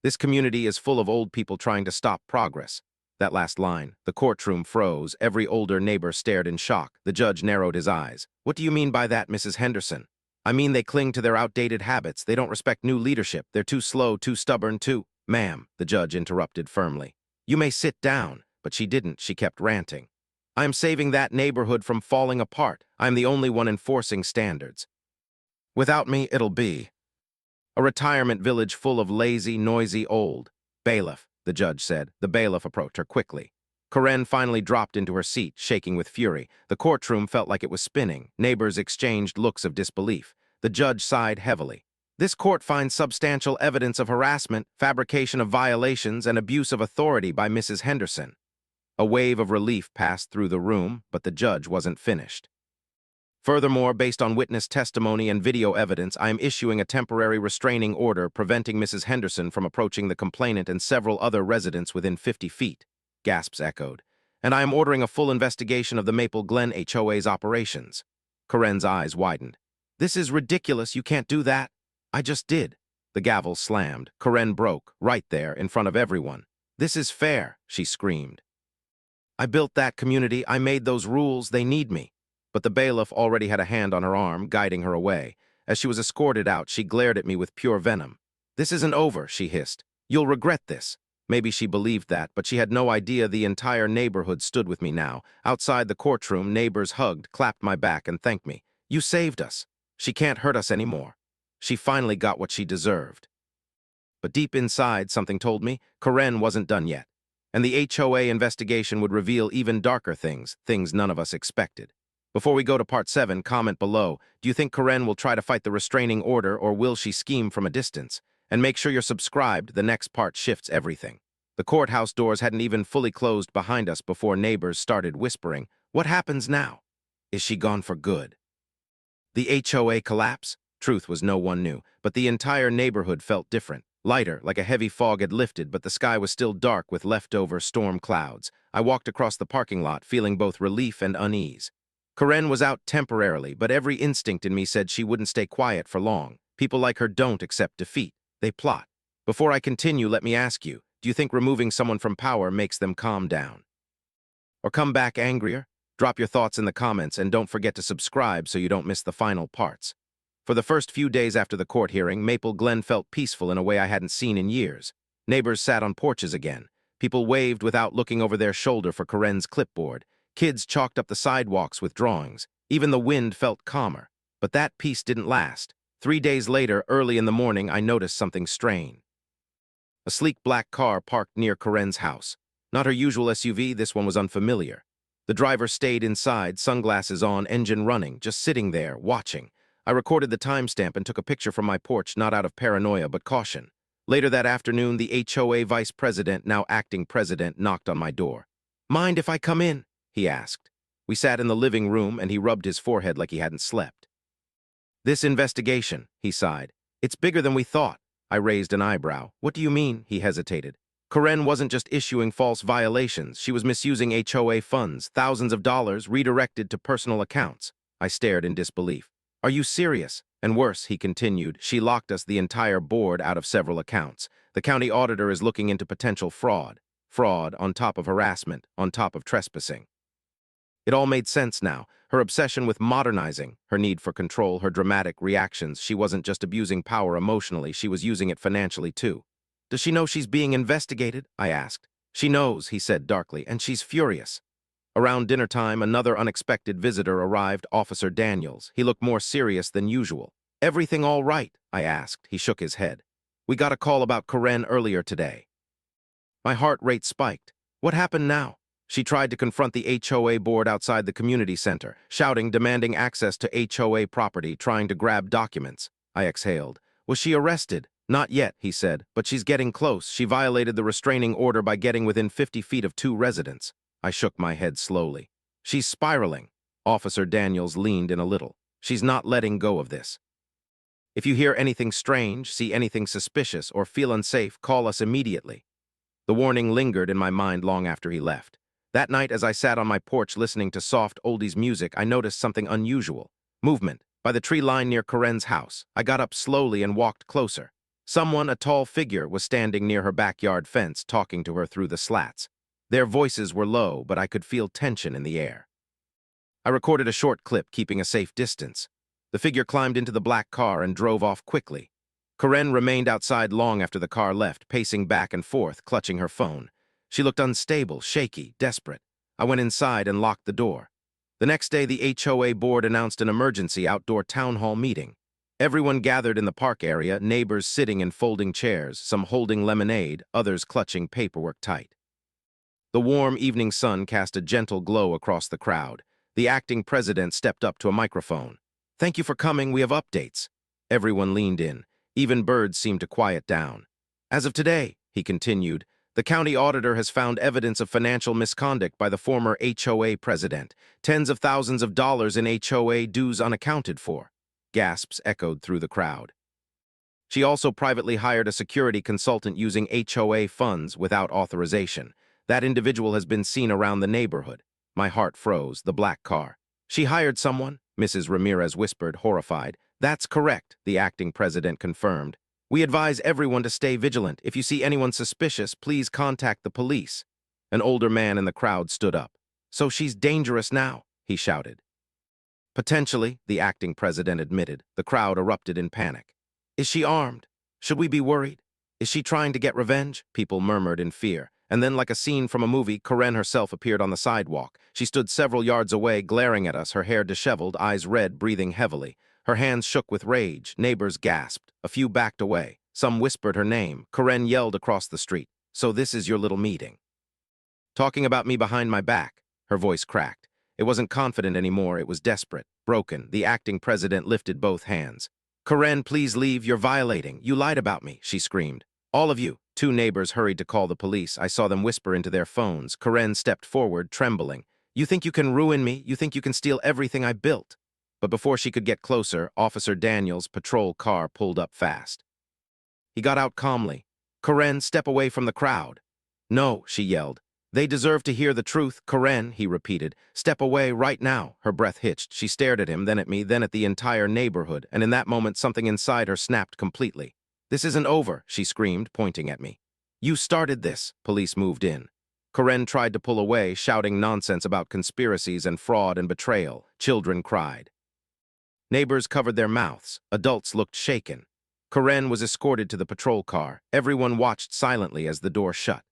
This community is full of old people trying to stop progress. That last line, the courtroom froze, every older neighbor stared in shock. The judge narrowed his eyes. What do you mean by that, Mrs. Henderson? I mean they cling to their outdated habits, they don't respect new leadership, they're too slow, too stubborn, too— Ma'am, the judge interrupted firmly. You may sit down, but she didn't, she kept ranting. I am saving that neighborhood from falling apart. I am the only one enforcing standards. Without me, it'll be a retirement village full of lazy, noisy old. Bailiff, the judge said. The bailiff approached her quickly. Karen finally dropped into her seat, shaking with fury. The courtroom felt like it was spinning. Neighbors exchanged looks of disbelief. The judge sighed heavily. This court finds substantial evidence of harassment, fabrication of violations, and abuse of authority by Mrs. Henderson. A wave of relief passed through the room, but the judge wasn't finished. Furthermore, based on witness testimony and video evidence, I am issuing a temporary restraining order preventing Mrs. Henderson from approaching the complainant and several other residents within 50 feet. Gasps echoed. And I am ordering a full investigation of the Maple Glen HOA's operations. Karen's eyes widened. This is ridiculous, you can't do that. I just did. The gavel slammed. Karen broke, right there, in front of everyone. This is fair, she screamed. I built that community, I made those rules, they need me. But the bailiff already had a hand on her arm, guiding her away. As she was escorted out, she glared at me with pure venom. This isn't over, she hissed. You'll regret this. Maybe she believed that, but she had no idea the entire neighborhood stood with me now. Outside the courtroom, neighbors hugged, clapped my back, and thanked me. You saved us. She can't hurt us anymore. She finally got what she deserved. But deep inside, something told me Karen wasn't done yet. And the HOA investigation would reveal even darker things, things none of us expected. Before we go to part 7, comment below. Do you think Karen will try to fight the restraining order, or will she scheme from a distance? And make sure you're subscribed, the next part shifts everything. The courthouse doors hadn't even fully closed behind us before neighbors started whispering, what happens now? Is she gone for good? The HOA collapse? Truth was no one knew, but the entire neighborhood felt different. Lighter, like a heavy fog had lifted, but the sky was still dark with leftover storm clouds. I walked across the parking lot, feeling both relief and unease. Karen was out temporarily, but every instinct in me said she wouldn't stay quiet for long. People like her don't accept defeat. They plot. Before I continue, let me ask you, do you think removing someone from power makes them calm down? Or come back angrier? Drop your thoughts in the comments and don't forget to subscribe so you don't miss the final parts. For the first few days after the court hearing, Maple Glen felt peaceful in a way I hadn't seen in years. Neighbors sat on porches again. People waved without looking over their shoulder for Karen's clipboard. Kids chalked up the sidewalks with drawings. Even the wind felt calmer. But that peace didn't last. 3 days later, early in the morning, I noticed something strange. A sleek black car parked near Karen's house. Not her usual SUV, this one was unfamiliar. The driver stayed inside, sunglasses on, engine running, just sitting there, watching. I recorded the timestamp and took a picture from my porch, not out of paranoia, but caution. Later that afternoon, the HOA vice president, now acting president, knocked on my door. Mind if I come in? He asked. We sat in the living room, and he rubbed his forehead like he hadn't slept. This investigation, he sighed. It's bigger than we thought. I raised an eyebrow. What do you mean? He hesitated. Karen wasn't just issuing false violations. She was misusing HOA funds, thousands of dollars redirected to personal accounts. I stared in disbelief. Are you serious? And worse, he continued, she locked us the entire board out of several accounts. The county auditor is looking into potential fraud. Fraud on top of harassment, on top of trespassing. It all made sense now. Her obsession with modernizing, her need for control, her dramatic reactions. She wasn't just abusing power emotionally, she was using it financially too. Does she know she's being investigated? I asked. She knows, he said darkly, and she's furious. Around dinner time, another unexpected visitor arrived, Officer Daniels. He looked more serious than usual. Everything all right? I asked. He shook his head. We got a call about Karen earlier today. My heart rate spiked. What happened now? She tried to confront the HOA board outside the community center, shouting, demanding access to HOA property, trying to grab documents. I exhaled. Was she arrested? Not yet, he said, but she's getting close. She violated the restraining order by getting within 50 feet of 2 residents. I shook my head slowly. She's spiraling. Officer Daniels leaned in a little. She's not letting go of this. If you hear anything strange, see anything suspicious, or feel unsafe, call us immediately. The warning lingered in my mind long after he left. That night, as I sat on my porch listening to soft oldies music, I noticed something unusual. Movement. by the tree line near Corinne's house. I got up slowly and walked closer. Someone, a tall figure, was standing near her backyard fence, talking to her through the slats. Their voices were low, but I could feel tension in the air. I recorded a short clip, keeping a safe distance. The figure climbed into the black car and drove off quickly. Corinne remained outside long after the car left, pacing back and forth, clutching her phone. She looked unstable, shaky, desperate. I went inside and locked the door. The next day, the HOA board announced an emergency outdoor town hall meeting. Everyone gathered in the park area, neighbors sitting in folding chairs, some holding lemonade, others clutching paperwork tight. The warm evening sun cast a gentle glow across the crowd. The acting president stepped up to a microphone. "Thank you for coming, we have updates." Everyone leaned in. Even birds seemed to quiet down. "As of today," he continued, "the county auditor has found evidence of financial misconduct by the former HOA president. Tens of thousands of dollars in HOA dues unaccounted for." Gasps echoed through the crowd. She also privately hired a security consultant using HOA funds without authorization. That individual has been seen around the neighborhood. My heart froze. The black car. "She hired someone?" Mrs. Ramirez whispered, horrified. "That's correct," the acting president confirmed. "We advise everyone to stay vigilant. If you see anyone suspicious, please contact the police." An older man in the crowd stood up. "So she's dangerous now," he shouted. "Potentially," the acting president admitted. The crowd erupted in panic. "Is she armed? Should we be worried? Is she trying to get revenge?" People murmured in fear. And then, like a scene from a movie, Corinne herself appeared on the sidewalk. She stood several yards away, glaring at us, her hair disheveled, eyes red, breathing heavily. Her hands shook with rage. Neighbors gasped. A few backed away. Some whispered her name. Corinne yelled across the street, "So this is your little meeting? Talking about me behind my back?" Her voice cracked. It wasn't confident anymore, it was desperate, broken. The acting president lifted both hands. "Corinne, please leave, you're violating. You lied about me," she screamed. "All of you." Two neighbors hurried to call the police. I saw them whisper into their phones. Corinne stepped forward, trembling. "You think you can ruin me? You think you can steal everything I built?" But before she could get closer, Officer Daniel's patrol car pulled up fast. He got out calmly. "Corinne, step away from the crowd." "No," she yelled. "They deserve to hear the truth." "Corinne," he repeated, "step away right now." Her breath hitched. She stared at him, then at me, then at the entire neighborhood, and in that moment something inside her snapped completely. "This isn't over," she screamed, pointing at me. "You started this." Police moved in. Corinne tried to pull away, shouting nonsense about conspiracies and fraud and betrayal. Children cried. Neighbors covered their mouths. Adults looked shaken. Corinne was escorted to the patrol car. Everyone watched silently as the door shut.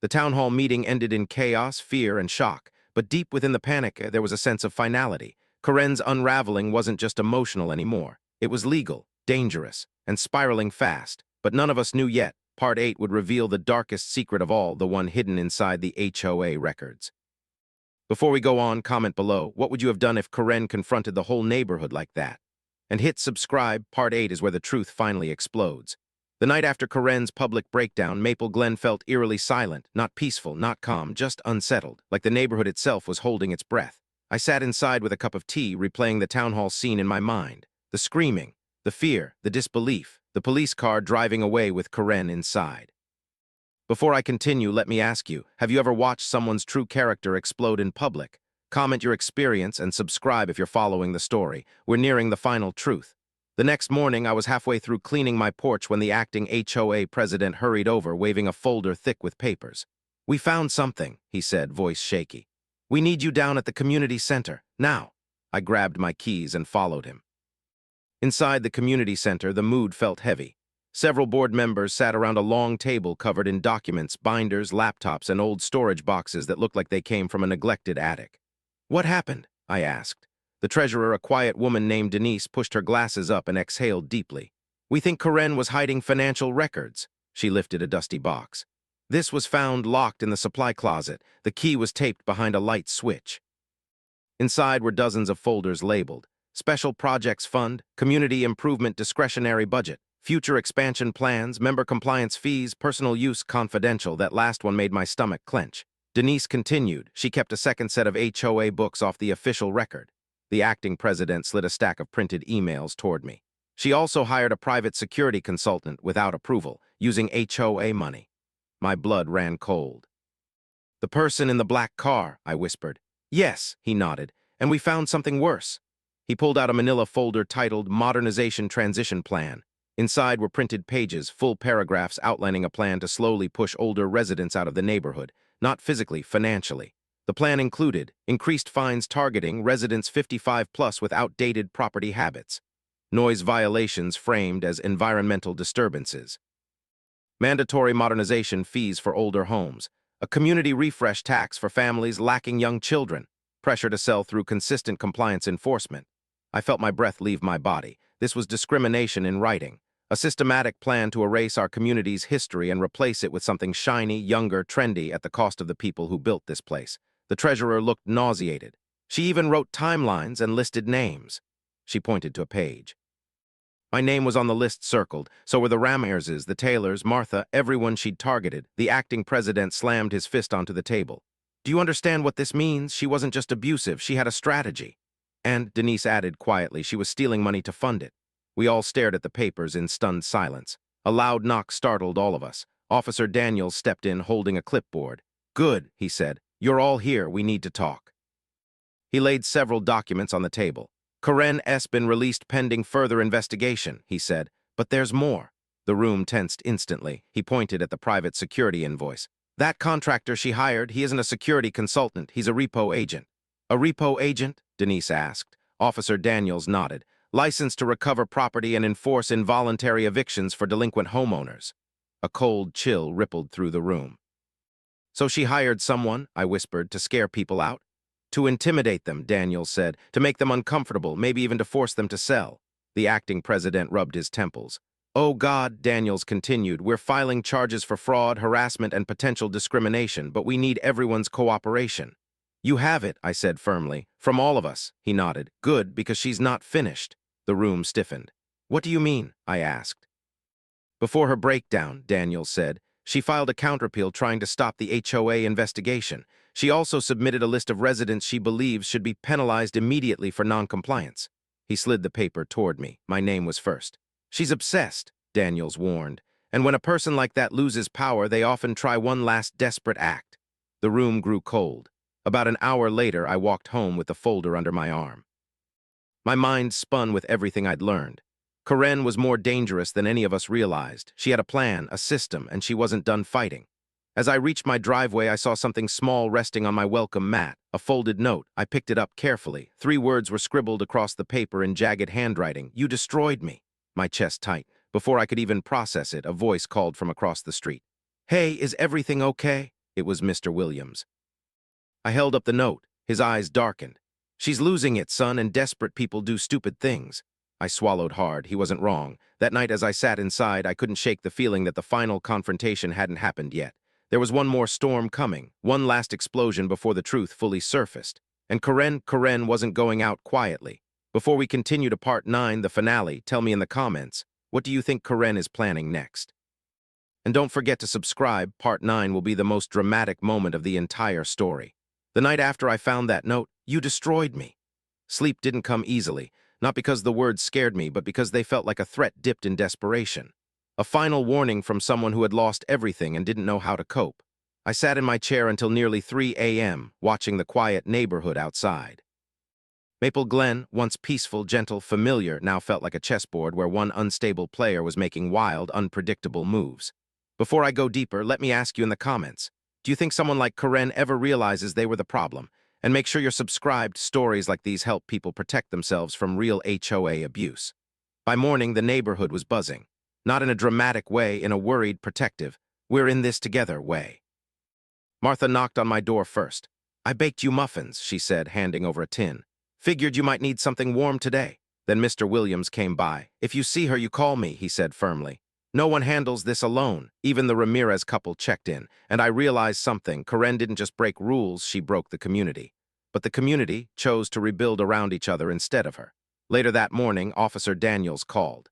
The town hall meeting ended in chaos, fear, and shock. But deep within the panic, there was a sense of finality. Corinne's unraveling wasn't just emotional anymore. It was legal, dangerous, and spiraling fast. But none of us knew yet. Part 8 would reveal the darkest secret of all, the one hidden inside the HOA records. Before we go on, comment below. What would you have done if Corinne confronted the whole neighborhood like that? And hit subscribe. Part 8 is where the truth finally explodes. The night after Corinne's public breakdown, Maple Glen felt eerily silent, not peaceful, not calm, just unsettled, like the neighborhood itself was holding its breath. I sat inside with a cup of tea, replaying the town hall scene in my mind. The screaming, the fear, the disbelief, the police car driving away with Corinne inside. Before I continue, let me ask you, have you ever watched someone's true character explode in public? Comment your experience and subscribe if you're following the story. We're nearing the final truth. The next morning, I was halfway through cleaning my porch when the acting HOA president hurried over, waving a folder thick with papers. "We found something," he said, voice shaky. "We need you down at the community center, now." I grabbed my keys and followed him. Inside the community center, the mood felt heavy. Several board members sat around a long table covered in documents, binders, laptops, and old storage boxes that looked like they came from a neglected attic. "What happened?" I asked. The treasurer, a quiet woman named Denise, pushed her glasses up and exhaled deeply. "We think Corinne was hiding financial records." She lifted a dusty box. "This was found locked in the supply closet. The key was taped behind a light switch." Inside were dozens of folders labeled Special Projects Fund, Community Improvement Discretionary Budget, Future Expansion Plans, Member Compliance Fees, Personal Use Confidential. That last one made my stomach clench. Denise continued. She kept a second set of HOA books off the official record. The acting president slid a stack of printed emails toward me. She also hired a private security consultant without approval, using HOA money. My blood ran cold. "The person in the black car," I whispered. "Yes," he nodded, "and we found something worse." He pulled out a manila folder titled Modernization Transition Plan. Inside were printed pages, full paragraphs outlining a plan to slowly push older residents out of the neighborhood, not physically, financially. The plan included increased fines targeting residents 55 plus with outdated property habits, noise violations framed as environmental disturbances, mandatory modernization fees for older homes, a community refresh tax for families lacking young children, pressure to sell through consistent compliance enforcement. I felt my breath leave my body. This was discrimination in writing, a systematic plan to erase our community's history and replace it with something shiny, younger, trendy at the cost of the people who built this place. The treasurer looked nauseated. She even wrote timelines and listed names. She pointed to a page. My name was on the list circled, so were the Ramirezes, the Taylors, Martha, everyone she'd targeted. The acting president slammed his fist onto the table. Do you understand what this means? She wasn't just abusive, she had a strategy. And, Denise added quietly, she was stealing money to fund it. We all stared at the papers in stunned silence. A loud knock startled all of us. Officer Daniels stepped in holding a clipboard. Good, he said. You're all here, we need to talk. He laid several documents on the table. Karen S. been released pending further investigation, he said. But there's more. The room tensed instantly. He pointed at the private security invoice. That contractor she hired, he isn't a security consultant, he's a repo agent. A repo agent? Denise asked. Officer Daniels nodded. Licensed to recover property and enforce involuntary evictions for delinquent homeowners. A cold chill rippled through the room. So she hired someone, I whispered, to scare people out? To intimidate them, Daniels said, to make them uncomfortable, maybe even to force them to sell. The acting president rubbed his temples. Oh God, Daniels continued, we're filing charges for fraud, harassment, and potential discrimination, but we need everyone's cooperation. You have it, I said firmly. From all of us, he nodded. Good, because she's not finished. The room stiffened. What do you mean? I asked. Before her breakdown, Daniels said, she filed a counterappeal trying to stop the HOA investigation. She also submitted a list of residents she believes should be penalized immediately for noncompliance. He slid the paper toward me. My name was first. She's obsessed, Daniels warned. And when a person like that loses power, they often try one last desperate act. The room grew cold. About an hour later, I walked home with the folder under my arm. My mind spun with everything I'd learned. Karen was more dangerous than any of us realized. She had a plan, a system, and she wasn't done fighting. As I reached my driveway, I saw something small resting on my welcome mat, a folded note. I picked it up carefully. 3 words were scribbled across the paper in jagged handwriting. You destroyed me. My chest tightened. Before I could even process it, a voice called from across the street. Hey, is everything okay? It was Mr. Williams. I held up the note. His eyes darkened. She's losing it, son, and desperate people do stupid things. I swallowed hard. He wasn't wrong. That night as I sat inside, I couldn't shake the feeling that the final confrontation hadn't happened yet. There was one more storm coming, one last explosion before the truth fully surfaced. And Karen wasn't going out quietly. Before we continue to part 9, the finale, tell me in the comments, what do you think Karen is planning next? And don't forget to subscribe. Part 9 will be the most dramatic moment of the entire story. The night after I found that note, you destroyed me. Sleep didn't come easily, not because the words scared me, but because they felt like a threat dipped in desperation. A final warning from someone who had lost everything and didn't know how to cope. I sat in my chair until nearly 3 a.m., watching the quiet neighborhood outside. Maple Glen, once peaceful, gentle, familiar, now felt like a chessboard where one unstable player was making wild, unpredictable moves. Before I go deeper, let me ask you in the comments, do you think someone like Karen ever realizes they were the problem? And make sure you're subscribed. Stories like these help people protect themselves from real HOA abuse. By morning, the neighborhood was buzzing. Not in a dramatic way, in a worried, protective, we're in this together way. Martha knocked on my door first. I baked you muffins, she said, handing over a tin. Figured you might need something warm today. Then Mr. Williams came by. If you see her, you call me, he said firmly. No one handles this alone. Even the Ramirez couple checked in, and I realized something. Karen didn't just break rules, she broke the community. But the community chose to rebuild around each other instead of her. Later that morning, Officer Daniels called.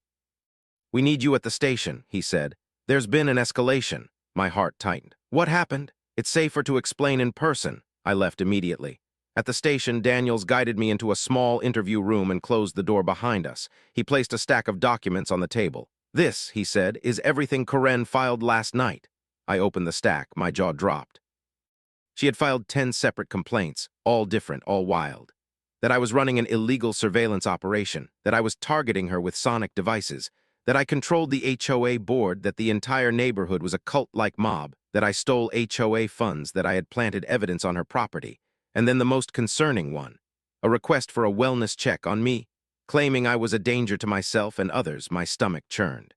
We need you at the station, he said. There's been an escalation. My heart tightened. What happened? It's safer to explain in person. I left immediately. At the station, Daniels guided me into a small interview room and closed the door behind us. He placed a stack of documents on the table. This, he said, is everything Karen filed last night. I opened the stack. My jaw dropped. She had filed 10 separate complaints, all different, all wild. that I was running an illegal surveillance operation, that I was targeting her with sonic devices, that I controlled the HOA board, that the entire neighborhood was a cult-like mob, that I stole HOA funds, that I had planted evidence on her property, and then the most concerning one, a request for a wellness check on me, claiming I was a danger to myself and others. My stomach churned.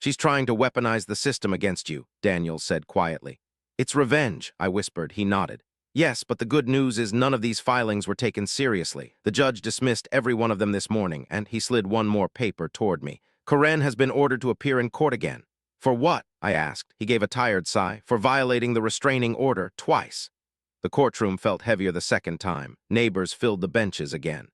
"She's trying to weaponize the system against you," Daniel said quietly. "It's revenge," I whispered. He nodded. "Yes, but the good news is none of these filings were taken seriously. The judge dismissed every one of them this morning," and he slid one more paper toward me. "Karen has been ordered to appear in court again." "For what?" I asked. He gave a tired sigh. "For violating the restraining order twice." The courtroom felt heavier the second time. Neighbors filled the benches again.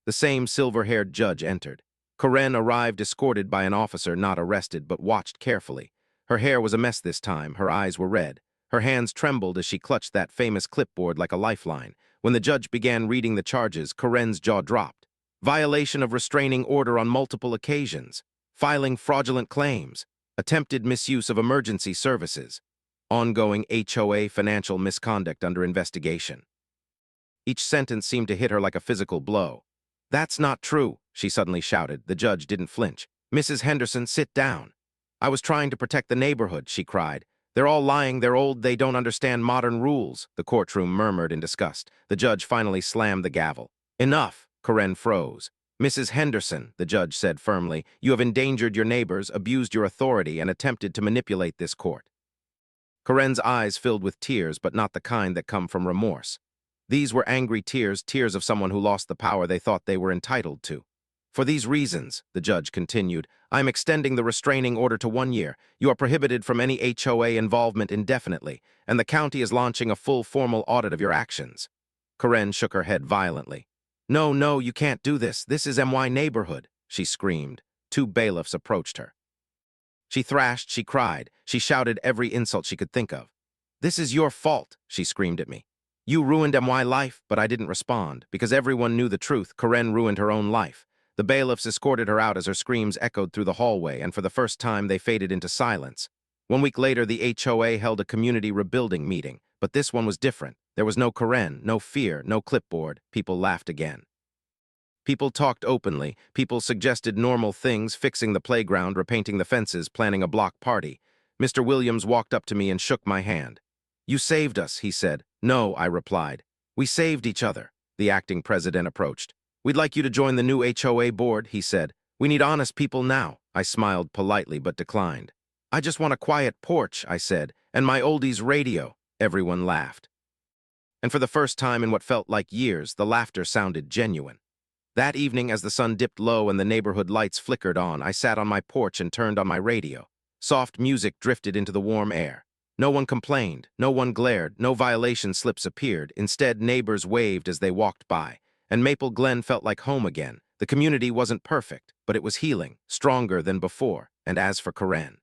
The same silver-haired judge entered. Karen arrived escorted by an officer, not arrested, but watched carefully. Her hair was a mess this time. Her eyes were red. Her hands trembled as she clutched that famous clipboard like a lifeline. When the judge began reading the charges, Karen's jaw dropped. Violation of restraining order on multiple occasions, filing fraudulent claims, attempted misuse of emergency services, ongoing HOA financial misconduct under investigation. Each sentence seemed to hit her like a physical blow. "That's not true," she suddenly shouted. The judge didn't flinch. "Mrs. Henderson, sit down." "I was trying to protect the neighborhood," she cried. "They're all lying, they're old, they don't understand modern rules," the courtroom murmured in disgust. The judge finally slammed the gavel. "Enough," Karen froze. "Mrs. Henderson," the judge said firmly, "you have endangered your neighbors, abused your authority, and attempted to manipulate this court." Karen's eyes filled with tears, but not the kind that come from remorse. These were angry tears, tears of someone who lost the power they thought they were entitled to. "For these reasons," the judge continued, "I am extending the restraining order to 1 year. You are prohibited from any HOA involvement indefinitely, and the county is launching a full formal audit of your actions." Karen shook her head violently. "No, no, you can't do this. This is my neighborhood," she screamed. 2 bailiffs approached her. She thrashed, she cried, she shouted every insult she could think of. "This is your fault," she screamed at me. "You ruined my life," but I didn't respond, because everyone knew the truth. Karen ruined her own life. The bailiffs escorted her out as her screams echoed through the hallway, and for the first time they faded into silence. 1 week later, the HOA held a community rebuilding meeting, but this one was different. There was no Karen, no fear, no clipboard. People laughed again. People talked openly. People suggested normal things, fixing the playground, repainting the fences, planning a block party. Mr. Williams walked up to me and shook my hand. "You saved us," he said. "No," I replied. "We saved each other." The acting president approached. "We'd like you to join the new HOA board," he said. "We need honest people now." I smiled politely but declined. "I just want a quiet porch," I said, "and my oldies radio." Everyone laughed. And for the first time in what felt like years, the laughter sounded genuine. That evening, as the sun dipped low and the neighborhood lights flickered on, I sat on my porch and turned on my radio. Soft music drifted into the warm air. No one complained, no one glared, no violation slips appeared. Instead, neighbors waved as they walked by, and Maple Glen felt like home again. The community wasn't perfect, but it was healing, stronger than before. And as for Karen,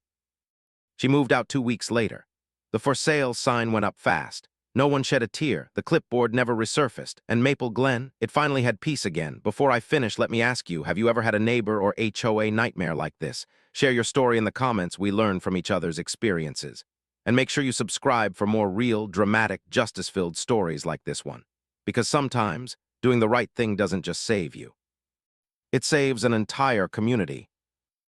she moved out 2 weeks later. The for sale sign went up fast. No one shed a tear, the clipboard never resurfaced, and Maple Glen, it finally had peace again. Before I finish, let me ask you, have you ever had a neighbor or HOA nightmare like this? Share your story in the comments. We learn from each other's experiences. And make sure you subscribe for more real, dramatic, justice-filled stories like this one. Because sometimes, doing the right thing doesn't just save you. It saves an entire community.